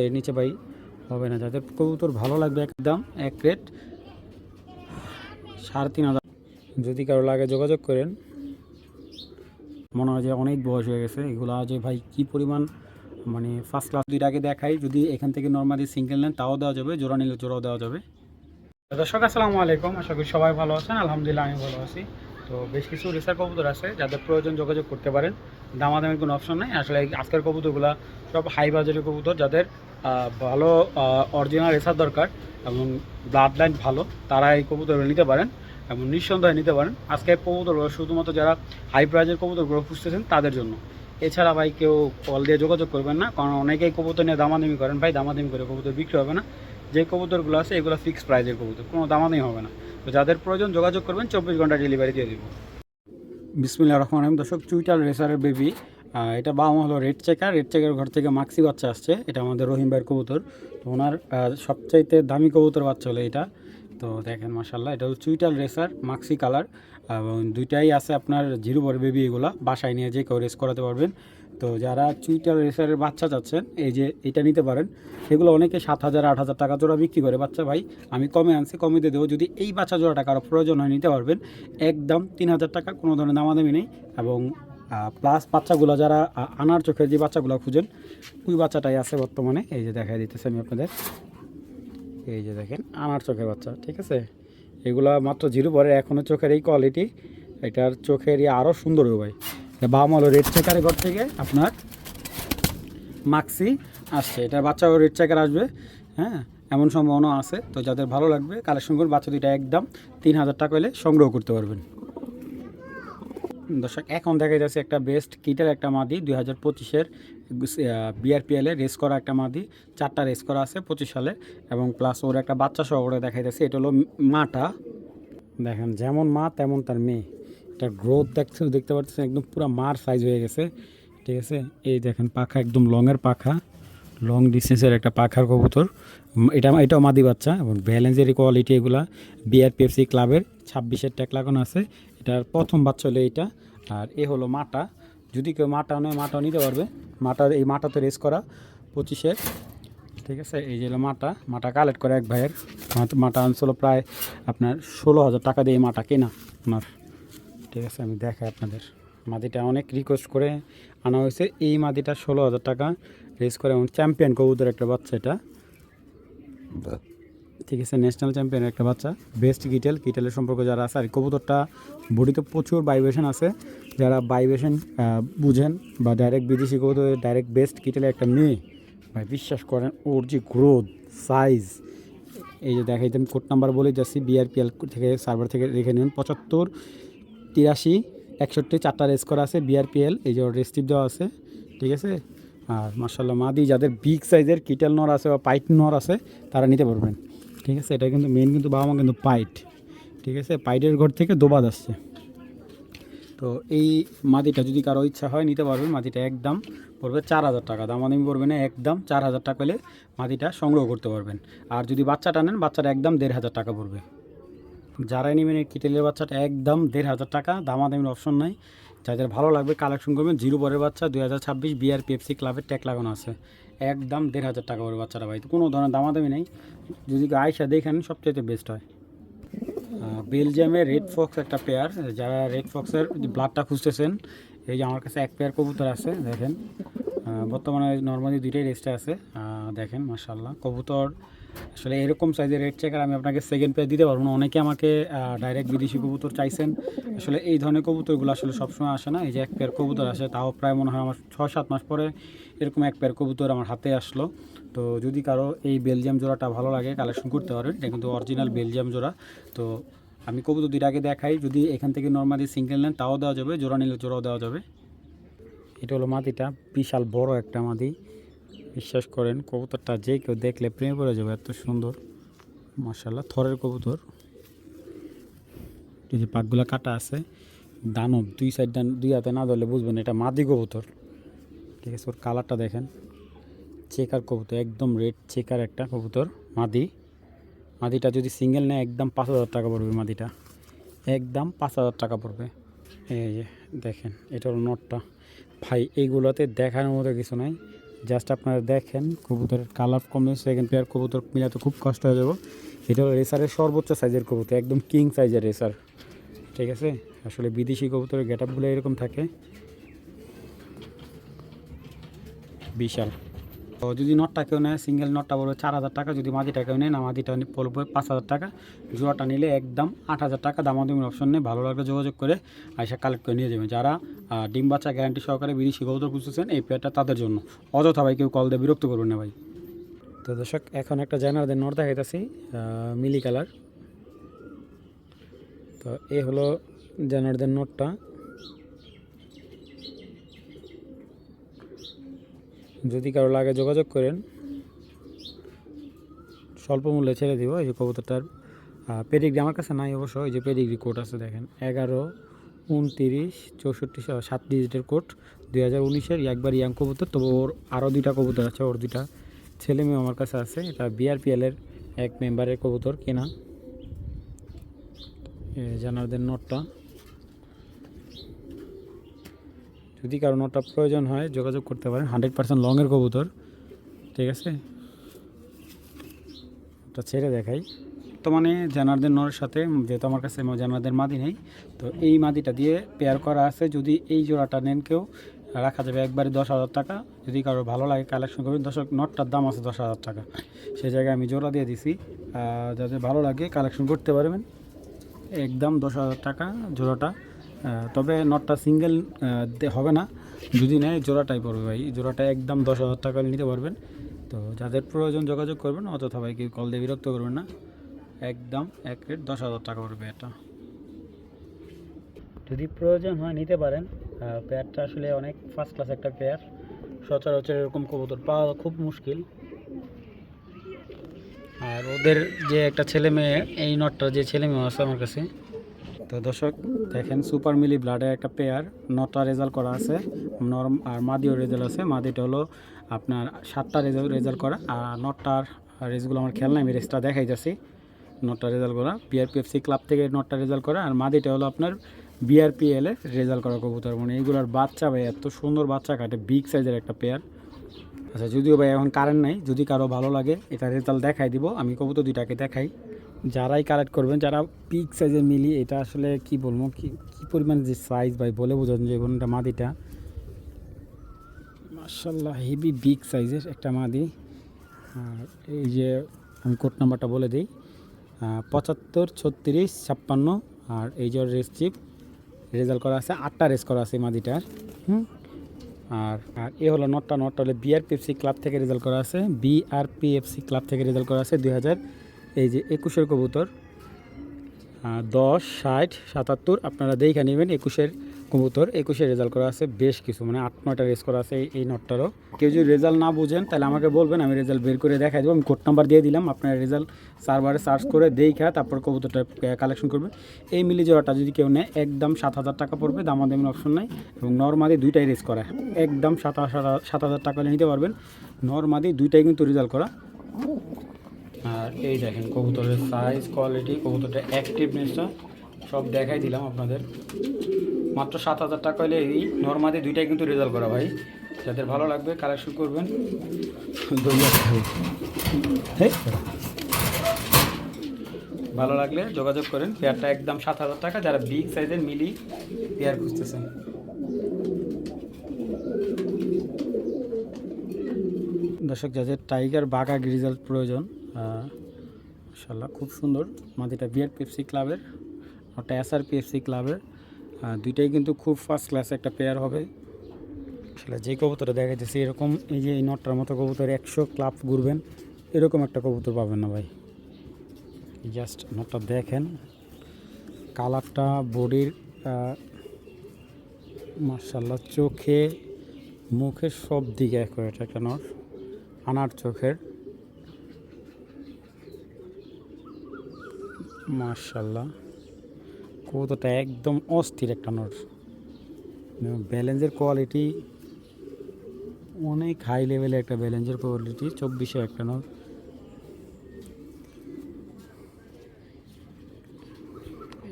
এর নিচে ভাই হবে না। যাদের কবুতর ভালো লাগবে একদম এক রেট 3,500। যদি কারো লাগে যোগাযোগ করেন। মনে হয় যে অনেক বয়স হয়ে গেছে এগুলো, যে ভাই কি পরিমাণ মানে ফার্স্ট ক্লাস। দুইটা আগে দেখাই, যদি এখান থেকে নর্মালি সিঙ্গেল নেন তাও দেওয়া যাবে, জোড়া নিলে জোড়াও দেওয়া যাবে। দর্শক আসসালামু আলাইকুম, আশা করি সবাই ভালো আছেন। আলহামদুলিল্লাহ আমি ভালো আছি। তো বেশ কিছু রেসার কবুতর আছে, যাদের প্রয়োজন যোগাযোগ করতে পারেন। দামাদামের কোনো অপশন নেই আসলে। আজকের কবুতরগুলো সব হাই বাজারের কবুতর, যাদের ভালো অরিজিনাল রেসার দরকার এবং ব্লাড লাইন ভালো, তারা এই কবুতরগুলো নিতে পারেন এবং নিঃসন্দেহে নিতে পারেন। আজকে কবুতরগুলো শুধুমাত্র যারা হাই প্রাইজের কবুতরগুলো খুঁজতেছেন তাদের জন্য। এছাড়া ভাই কেউ কল দিয়ে যোগাযোগ করবেন না, কারণ অনেকেই কবুতর নিয়ে দামাদামি করেন। ভাই দামাদামি করে কবুতর বিক্রি হবে না। যে কবুতরগুলো আছে এগুলো ফিক্সড প্রাইজের কবুতর, কোনো দামাদামি হবে না। তো যাদের প্রয়োজন যোগাযোগ করবেন, 24 ঘন্টা ডেলিভারি দিয়ে দেবো। বিসমিল্লাহির রহমানির রহিম। দর্শক চুইটাল রেসারের বেবি, এটা বাবা হলো রেড চেকার। রেড চেকার ঘর থেকে মাক্সি বাচ্চা আসছে। এটা আমাদের রহিম ভাইয়ের কবুতর। তো ওনার সবচাইতে দামি কবুতর বাচ্চা হলো এটা। তো দেখেন মাশাআল্লাহ, এটা হলো চুইটাল রেসার মাক্সি কালার এবং দুইটাই আছে আপনার জিরো বড় বেবি। এগুলো বাসায় নিয়ে যে কেউ রেস করাতে পারবেন। তো যারা চুইটাল রেসারের বাচ্চা চাচ্ছেন, এই যে এটা নিতে পারেন। এগুলো অনেকে 7,000 8,000 টাকা জোড়া বিক্রি করে বাচ্চা। ভাই আমি কমে আনছি, কমে দিয়ে দেবো। যদি এই বাচ্চা জোড়াটা কারো প্রয়োজন হয় নিতে পারবেন, একদম 3,000 টাকা, কোনো ধরনের দামাদামি নেই। এবং প্লাস বাচ্চাগুলো যারা আনার চোখের যে বাচ্চাগুলো খুঁজেন, ওই বাচ্চাটাই আছে বর্তমানে। এই যে দেখাই দিতেছি আমি আপনাদের, এই যে দেখেন আনার চোখের বাচ্চা, ঠিক আছে। এগুলা মাত্র জিরো পরে, এখনও চোখের এই কোয়ালিটি, এটার চোখের আরও সুন্দর হবে ভাই। বাবা হলো রেড চেকারের ঘর থেকে আপনার মাক্সি আসছে। এটার বাচ্চাও রেড চেকার আসবে, হ্যাঁ, এমন সম্ভাবনা আছে। তো যাদের ভালো লাগবে কালেকশন করুন। বাচ্চা দুইটা একদম 3,000 টাকা হলে সংগ্রহ করতে পারবেন। দর্শক এখন দেখা যাচ্ছে একটা বেস্ট কিটের একটা মাদি 2025-এর বিআরপিএলে রেস করা একটা মাদি। 4টা রেস করা আছে 25 সালে, এবং প্লাস ওর একটা বাচ্চা সহ করে দেখা যাচ্ছে। এটা হলো মাটা, দেখেন যেমন মা তেমন তার মেয়ে। এটা গ্রোথ দেখতে পাচ্ছেন, একদম পুরো মার সাইজ হয়ে গেছে, ঠিক আছে। এই দেখেন পাখা একদম লংয়ের পাখা, লং ডিস্টেন্সের একটা পাখার কবুতর। এটাও মাদি বাচ্চা এবং ব্যালেন্সের কোয়ালিটি এগুলা বিআরপিএফসি ক্লাবের 26-এর ট্যাগ লাগানো আছে। এটার প্রথম বাচ্চা হলো এইটা। আর এ হলো মাটা। যদি কেউ মাটা নেয় মাটাও নিতে পারবে। এই মাটাতে রেস করা 25-এর, ঠিক আছে। এই যে হলো মাটা কালেক্ট করে এক ভাইয়ের। মাটা আনছিল প্রায় আপনার 16,000 টাকা দিয়ে এই মাটা কেনা আপনার, ঠিক আছে। আমি দেখাই আপনাদের, মাদিটা অনেক রিকোয়েস্ট করে আনা হয়েছে। এই মাদিটা 16,000 টাকা রেস করে, এবং চ্যাম্পিয়ন কবুতর একটা বাচ্চা এটা, ঠিক আছে। ন্যাশনাল চ্যাম্পিয়নের একটা বাচ্চা। বেস্ট কিটেলের সম্পর্কে যারা আছে, আর কবুতরটা বডিতে প্রচুর ভাইব্রেশন আছে। যারা ভাইব্রেশন বুঝেন বা ডাইরেক্ট বিদেশি কবুতর, ডাইরেক্ট বেস্ট কিটেলের একটা মেয়ে ভাই, বিশ্বাস করেন ওর যে গ্রোথ সাইজ। এই যে দেখাইতেন, কোড নাম্বার বলে যাচ্ছি, বিআরপিএল থেকে সার্ভার থেকে রেখে নিন। 75 83 61 4টা রেস করা আছে বিআরপিএল। এই যে ওর রেস্টিভ দেওয়া আছে, ঠিক আছে। আর মার্শাল্লাহ মাদি যাদের বিগ সাইজের কিটেল নর আছে বা পাইট নর আছে, তারা নিতে পারবেন, ঠিক আছে। এটা কিন্তু মেন, কিন্তু বাবা মা কিন্তু পাইট, ঠিক আছে। পাইটের ঘর থেকে দোবাদ আসছে। তো এই মাদিটা যদি কারো ইচ্ছা হয় নিতে পারবেন। মাদিটা একদম পড়বে 4,000 টাকা, দামাদামি পড়বে না, একদম 4,000 টাকা হলে মাদিটা সংগ্রহ করতে পারবেন। আর যদি বাচ্চাটা নেন, বাচ্চাটা একদম 1,500 টাকা পড়বে। যারাই নেবেন এই কিটেলের বাচ্চাটা একদম 1,500 টাকা, দামাদামির অপশন নাই। যাদের ভালো লাগবে কালেকশন করবেন। জিরো পরের বাচ্চা 2026 বিআরপিএফসি ক্লাবের ট্যাগ লাগানো আছে, একদম 1,500 টাকা পড়বে বাচ্চাটা ভাই। কোনো ধরনের দামাদামি নেই, যদি আয়সা দেখেন সবচেয়ে বেস্ট হয়। বেলজিয়ামের রেড ফক্স একটা পেয়ার, যারা রেড ফক্সের ব্লাডটা খুঁজতেছেন, এই যে আমার কাছে এক পেয়ার কবুতর আছে দেখেন। বর্তমানে নর্মালি দুইটাই রেস্টে আছে, দেখেন মাশাআল্লাহ কবুতর। আসলে এরকম সাইজের রেড চেকার আমি আপনাকে সেকেন্ড পেয়ার দিতে পারবো না। অনেকে আমাকে ডাইরেক্ট বিদেশি কবুতর চাইছেন। আসলে এই ধরনের কবুতরগুলো আসলে সবসময় আসে না। এই যে এক পেয়ার কবুতর আসে, তাও প্রায় মনে হয় আমার 6-7 মাস পরে এরকম এক পেয়ার কবুতর আমার হাতে আসলো। তো যদি কারো এই বেলজিয়াম জোড়াটা ভালো লাগে কালেকশন করতে পারেন। এটা কিন্তু অরিজিনাল বেলজিয়াম জোড়া। তো আমি কবুতর দুইটা আগে দেখাই, যদি এখান থেকে নর্মালি সিঙ্গেল নেন তাও দেওয়া যাবে, জোড়া নিলে জোড়াও দেওয়া যাবে। এটা হলো মাদিটা, বিশাল বড় একটা মাদি। বিশ্বাস করেন কবুতরটা যে কেউ দেখলে প্রেমে পড়ে যাবে, এত সুন্দর মাশাআল্লাহ। থরের কবুতর, এই যে পাকগুলা কাটা আছে, দানব দুই সাইড, দুই হাতে না ধরলে বুঝবেন এটা মাদি কবুতর, ঠিক আছে। ওর কালারটা দেখেন, চেকার কবুতর, একদম রেড চেকার একটা কবুতর মাদিটা যদি সিঙ্গেল নেয় একদম 5,000 টাকা পড়বে। মাদিটা একদম 5,000 টাকা পড়বে। এই যে দেখেন, এটা হলো নটটা ভাই। এইগুলোতে দেখানোর মতো কিছু নাই, জাস্ট আপনারা দেখেন কবুতরের কালার কমে, সেকেন্ড পেয়ার কবুতর মিলাতে খুব কষ্ট হয়ে যাবো। এটা হলো রেসারের সর্বোচ্চ সাইজের কবুতর, একদম কিং সাইজের রেসার, ঠিক আছে। আসলে বিদেশি কবুতরের গেট আপগুলো এরকম থাকে, বিশাল। তো যদি নটটা কেউ নেয়, সিঙ্গেল নটটা পড়বে 4,000 টাকা, যদি মাদিটা কেউ নেয় না মাদিটা পড়বে 5,000 টাকা। জোড়াটা নিলে একদম 8,000 টাকা, দামাদামির অপশন নেই। ভালো লাগলে যোগাযোগ করে আইসা কালেক্ট করে নিয়ে যাবেন। যারা ডিম বাচ্চা গ্যারান্টি সহকারে বিদেশি কবুতর খুঁজতেছেন, এই পেয়ারটা তাদের জন্য। অযথা ভাই কেউ কল দিয়ে বিরক্ত করবেন না ভাই। তো দর্শক, এখন একটা জানারদের নট দেখাইতেছি, মিলি কালার। তো এই হলো জানারদের নটটা। যদি কারো লাগে যোগাযোগ করেন, স্বল্প মূল্যে ছেড়ে দিব। এই যে কবুতরটার পেডিগ্রি আমার কাছে নাই অবশ্য, এই যে পেডিগ্রি কোড আছে দেখেন, 11, 29, 64, 7 ডিজিটের কোড, 2019-এর একবার ইয়াং কবুতর। তবে ওর আরও 2টা কবুতর আছে, ওর 2টা ছেলে মেয়ে আমার কাছে আছে। এটা বিআরপিএলের এক মেম্বারের কবুতর কেনা। জানারদের নটটা, যদি কারো নটটা প্রয়োজন হয় যোগাযোগ করতে পারেন। 100% লংয়ের কবুতর, ঠিক আছে। ওটা ছেড়ে দেখাই। বর্তমানে জানারদের নরের সাথে, যেহেতু আমার কাছে জানারদের মাদি নেই, তো এই মাদিটা দিয়ে পেয়ার করা আছে। যদি এই জোড়াটা নেন কেউ, রাখা যাবে একবারে 10,000 টাকা। যদি কারো ভালো লাগে কালেকশন করবেন। দর্শক, নটটার দাম আছে 10,000 টাকা, সেই জায়গায় আমি জোড়া দিয়ে দিছি। যাদের ভালো লাগে কালেকশন করতে পারবেন, একদম 10,000 টাকা জোড়াটা। তবে নটটা সিঙ্গেল হবে না, যদি নেয় জোড়াটাই পড়বে ভাই। জোড়াটা একদম 10,000 টাকা নিতে পারবেন। তো যাদের প্রয়োজন যোগাযোগ করবেন, অযথা ভাই কেউ কল দিয়ে বিরক্ত করবেন না। একদম এক রেট 10,000 টাকা পড়বে এটা। যদি প্রয়োজন হয় নিতে পারেন। পেয়ারটা আসলে অনেক ফার্স্ট ক্লাস একটা পেয়ার, সচরাচর এরকম কবুতর পাওয়া খুব মুশকিল। আর ওদের যে একটা ছেলে মেয়ে, এই নটটার যে ছেলে মেয়ে আছে আমার কাছে। তো দর্শক দেখেন, সুপার মিলি ব্লাডের একটা পেয়ার, নটটা রেজাল্ট করা আছে নরম, আর মাদিও রেজাল্ট আছে। মাদিটা হলো আপনার 7টা রেজাল্ট করা, আর নটটার রেজগুলো আমার খেয়াল নাই, আমি রেজটা দেখাই যাচ্ছি। নটটা রেজাল্ট করা বিআরপিএফসি ক্লাব থেকে নটটা রেজাল্ট করা, আর মাদিটা হলো আপনার বিআরপিএলের রেজাল্ট করা কবুতর। মানে এইগুলোর বাচ্চা ভাই এত সুন্দর বাচ্চা কাটে, বিগ সাইজের একটা পেয়ার। আচ্ছা, যদিও ভাই এখন কারেন্ট নাই, যদি কারো ভালো লাগে এটা রেজাল্ট দেখাই দিব। আমি কবুতর দুইটাকে দেখাই, যারাই কালেক্ট করবেন, যারা বিগ সাইজের মিলি। এটা আসলে কি বলবো, কি পরিমাণ যে সাইজ ভাই বলে বোঝানো যায়। এটা মাদিটা মাশাআল্লাহ হেভি বিগ সাইজের একটা মাদি। আর এই যে আমি কোড নাম্বারটা বলে দিই, 75, 36, 56। আর এই যে রেস চিপ রেজাল্ট করা আছে, 8টা রেস করা আছে মাদিটার। আর এ হলো নটটা হলো বিআরপিএফসি ক্লাব থেকে রেজাল্ট করা আছে, বিআরপিএফসি ক্লাব থেকে রেজাল্ট করা আছে 2021-এর কবুতর। 10, 60, 77 আপনারা দেখে নেবেন। 21-এর কবুতর, 21-এর রেজাল্ট করা আছে বেশ কিছু, মানে 8-9টা রেস করা আছে এই নটটারও। কেউ যদি রেজাল্ট না বুঝেন তাহলে আমাকে বলবেন, আমি রেজাল্ট বের করে দেখাই দেবো। আমি কোড নাম্বার দিয়ে দিলাম, আপনার রেজাল্ট সার্ভারে সার্চ করে দেখা তারপর কবুতরটা কালেকশন করবেন। এই মিলি জোড়াটা যদি কেউ নেয় একদম 7,000 টাকা পড়বে, দামাদামির অপশন নাই। এবং নরমাদি 2টাই রেস করা, একদম 7,000 টাকা নিতে পারবেন। নরমাদি 2টাই কিন্তু রেজাল্ট করা। আর এই দেখেন কবুতরের সাইজ, কোয়ালিটি, কবুতরটা অ্যাক্টিভনেসটা সব দেখাই দিলাম আপনাদের। মাত্র 7,000 টাকা হলে এই নরমাদি 2টাই কিন্তু রেজাল্ট করা ভাই। যাদের ভালো লাগবে কালেকশন করবেন। ভালো লাগলে যোগাযোগ করেন। পেয়ারটা একদম 7,000 টাকা, যারা বিগ সাইজের মিলি পেয়ার খুঁজতেছেন। দর্শক, যাদের টাইগার বাঘা রেজাল্ট প্রয়োজন, মাশাআল্লাহ খুব সুন্দর মাদিটা বিআরপিএফসি ক্লাবের, ওটা এসআরপিএফসি ক্লাবের। 2টাই কিন্তু খুব ফার্স্ট ক্লাস একটা পেয়ার হবে। আসলে যে কবুতরটা দেখা যাচ্ছে এরকম, এই যে এই নটটার মতো কবুতর 100 ক্লাব ঘুরবেন, এরকম একটা কবুতর পাবেন না ভাই। জাস্ট নটটা দেখেন, কালারটা, বডির, মাশাআল্লাহ চোখে মুখে সব দিকে এক করে একটা নট, আনার চোখের, মাশাআল্লাহ কবুতরটা একদম অস্থির একটা নট। ব্যালেন্সের কোয়ালিটি অনেক হাই লেভেলে, একটা ব্যালেন্সের কোয়ালিটি। 24-এ একটা নট।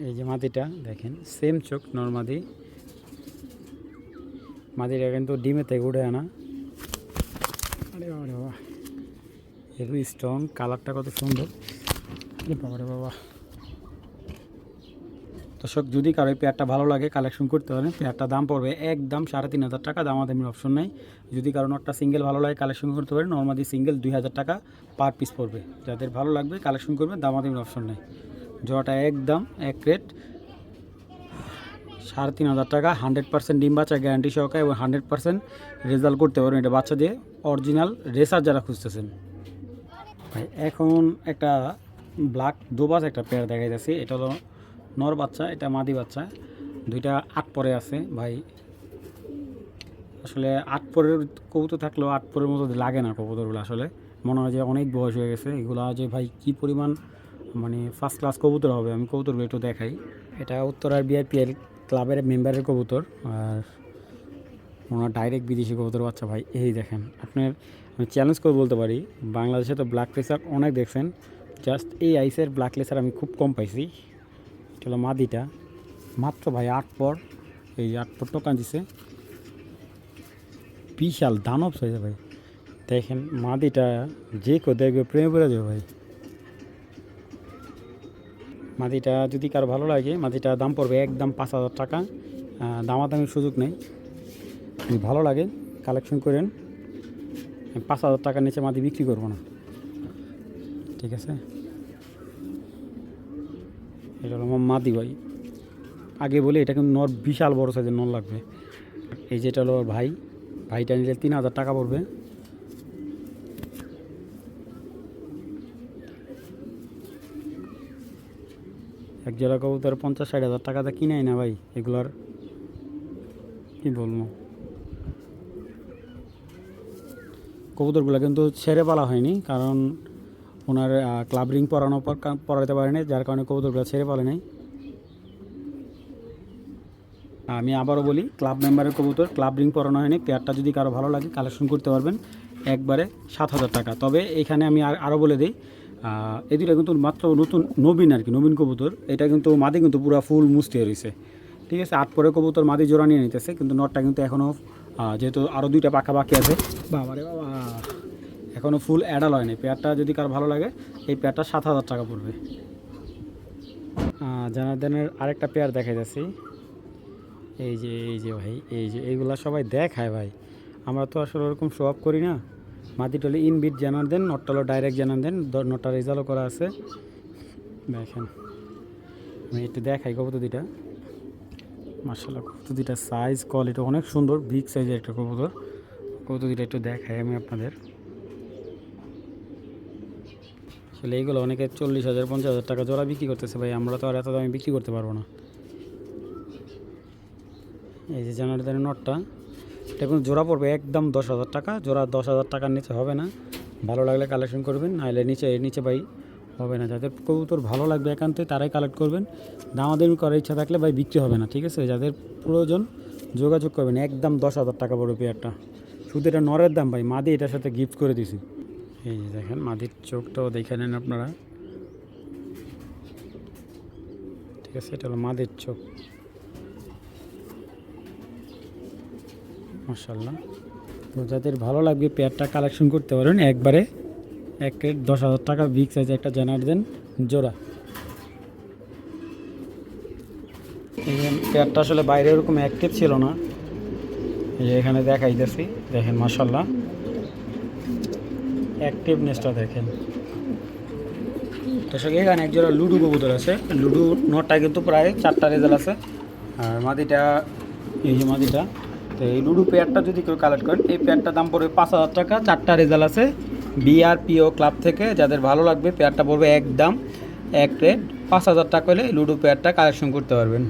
এই যে মাদিটা দেখেন, সেম চোখ নরমাদি। মাদিটা কিন্তু ডিমে থেকে উঠে আনা। আরে বাবা রে বাবা, হেভি স্ট্রং, কালারটা কত সুন্দর। আরে বাবা রে বাবা। দর্শক, যদি কারো এই পেয়ারটা ভালো লাগে কালেকশন করতে পারেন। পেয়ারটা দাম পড়বে একদম 3,500 টাকা, দামাদামির অপশন নাই। যদি কারো নটটা সিঙ্গেল ভালো লাগে কালেকশন করতে পারেন। নর্মালি সিঙ্গেল 2,000 টাকা পার পিস পড়বে। যাদের ভালো লাগবে কালেকশন করবে, দামাদামির অপশন নেই। জোড়াটা একদম এক রেট 3,500 টাকা। 100% ডিম বাচ্চা গ্যারান্টি সহকারে এবং 100% রেজাল্ট করতে পারবেন এটা বাচ্চা দিয়ে। অরিজিনাল রেসার যারা খুঁজতেছেন ভাই, এখন একটা ব্ল্যাক দোবাজ একটা পেয়ার দেখাই যাচ্ছে। এটা হলো নর বাচ্চা, এটা মাদি বাচ্চা, দুইটা 8 পরে আছে ভাই। আসলে 8 পরের কবুতর থাকলেও 8 পরের মতো লাগে না কবুতরগুলো। আসলে মনে হয় যে অনেক বয়স হয়ে গেছে এগুলো। যে ভাই কী পরিমাণ মানে ফার্স্ট ক্লাস কবুতর হবে। আমি কবুতরগুলো একটু দেখাই। এটা উত্তরার বিআইপিএল ক্লাবের মেম্বারের কবুতর, আর ওনার ডাইরেক্ট বিদেশি কবুতর বাচ্চা ভাই। এই দেখেন, আপনার আমি চ্যালেঞ্জ করে বলতে পারি, বাংলাদেশে তো ব্ল্যাক লেসার অনেক দেখছেন, জাস্ট এই আইসের ব্ল্যাক লেসার আমি খুব কম পাইছি। এটা হলো মাদিটা, মাত্র ভাই 8 পর, এই 8 পর টোকান দিছে, বিশাল দানব হয়েছে ভাই। দেখেন মাদিটা যে কেউ দেখবে প্রেমে পড়ে যাবে ভাই। মাদিটা যদি কারো ভালো লাগে, মাদিটা দাম পড়বে একদম 5,000 টাকা, দামাদামির সুযোগ নেই। যদি ভালো লাগে কালেকশন করেন। 5,000 টাকার নিচে মাদি বিক্রি করবো না, ঠিক আছে। এটা হলো আমার মাদি ভাই। আগে বলি এটা কিন্তু নর বিশাল বড় সাইজের নর লাগবে। এই যেটা হলো ভাই, ভাইটা নিলে 3,000 টাকা পড়বে। এক জোড়া কবুতর 50-60 হাজার টাকাতে কিনাই না ভাই, এগুলার কী বলবো। কবুতরগুলো কিন্তু ছেড়ে পালা হয়নি, কারণ ওনার ক্লাব রিং পরাতে পারেনি, যার কারণে কবুতরগুলো ছেড়ে পালে নাই। আমি আবারও বলি, ক্লাব মেম্বারের কবুতর, ক্লাব রিং পরানো হয়নি। পেয়ারটা যদি কারো ভালো লাগে কালেকশন করতে পারবেন একবারে 7,000 টাকা। তবে এখানে আমি আরও বলে দিই, এই দুটা কিন্তু মাত্র নতুন নবীন আর কি, নবীন কবুতর। এটা কিন্তু মাদি কিন্তু পুরো ফুল মুস্তি হয়েছে, ঠিক আছে। 8 পরে কবুতর মাদি জোড়া নিয়ে নিতেছে, কিন্তু নটটা কিন্তু এখনও যেহেতু আরও 2টা পাখা বাকি আছে, বাবারে বাবা, এখনও ফুল অ্যাডাল হয়নি। পেয়ারটা যদি কারো ভালো লাগে এই পেয়ারটা 7,000 টাকা পড়বে। জানার্দনের আরেকটা পেয়ার দেখা যাচ্ছে, এই যে ভাই, এই যে এইগুলা সবাই দেখায় ভাই, আমরা তো আসলে ওরকম শো আপ করি না। মাদিটা হলো ইনবিট জানার্দন, নটটা হলো ডাইরেক্ট জানার্দন, নটটা রেজাল্টও করা আছে। দেখেন আমি একটু দেখাই কবুতর দুইটা, মাশাআল্লাহ কবুতর দুইটা সাইজ কোয়ালিটি অনেক সুন্দর, বিগ সাইজের একটা কবুতর। কবুতর দুইটা একটু দেখাই আমি আপনাদের। আসলে এইগুলো অনেকে 40,000-50,000 টাকা জোড়া বিক্রি করতেছে ভাই, আমরা তো আর এত দামে বিক্রি করতে পারবো না। এই যে জানার্দনের নটটা, এটা কিন্তু জোড়া পড়বে একদম 10,000 টাকা, জোড়া 10,000 টাকার নিচে হবে না। ভালো লাগলে কালেকশন করবেন, নাহলে নিচে ভাই হবে না। যাদের কবুতর ভালো লাগবে একান্তই তারাই কালেক্ট করবেন। দামাদামি করার ইচ্ছা থাকলে ভাই বিক্রি হবে না, ঠিক আছে। যাদের প্রয়োজন যোগাযোগ করবেন, একদম 10,000 টাকা পড়বে পেয়ারটা। শুধু এটা নরের দাম ভাই, মাদি এটার সাথে গিফট করে দিছি। এই যে দেখেন মাদির চোখটাও দেখে নেন আপনারা, ঠিক আছে। এটা হলো মাদির চোখ, মাশাআল্লাহ। তো যাদের ভালো লাগবে পেয়ারটা কালেকশন করতে পারেন একবারে এক রেট 10,000 টাকা, বিগ সাইজ একটা জানার্দন জোড়া। এই পেয়ারটা আসলে বাইরে ওরকম অ্যাক্টিভ ছিল না, এই যে এখানে দেখাইতেছি, দেখেন মাশাআল্লাহ অ্যাক্টিভনেসটা দেখেন। দর্শক এখানে এক জোড়া লুডু কবুতর আছে, লুডু নটটা কিন্তু প্রায় 4টা রেজাল্ট আছে, আর মাদিটা এই যে মাদিটা। তো এই লুডু পেয়ারটা যদি কেউ কালেক্ট করেন, এই পেয়ারটার দাম পড়বে 5,000 টাকা, 4টা রেজাল্ট আছে বিআরপিও ক্লাব থেকে। যাদের ভালো লাগবে পেয়ারটা পড়বে একদম এক রেট 5,000 টাকা হলে লুডো পেয়ারটা কালেকশন করতে পারবেন।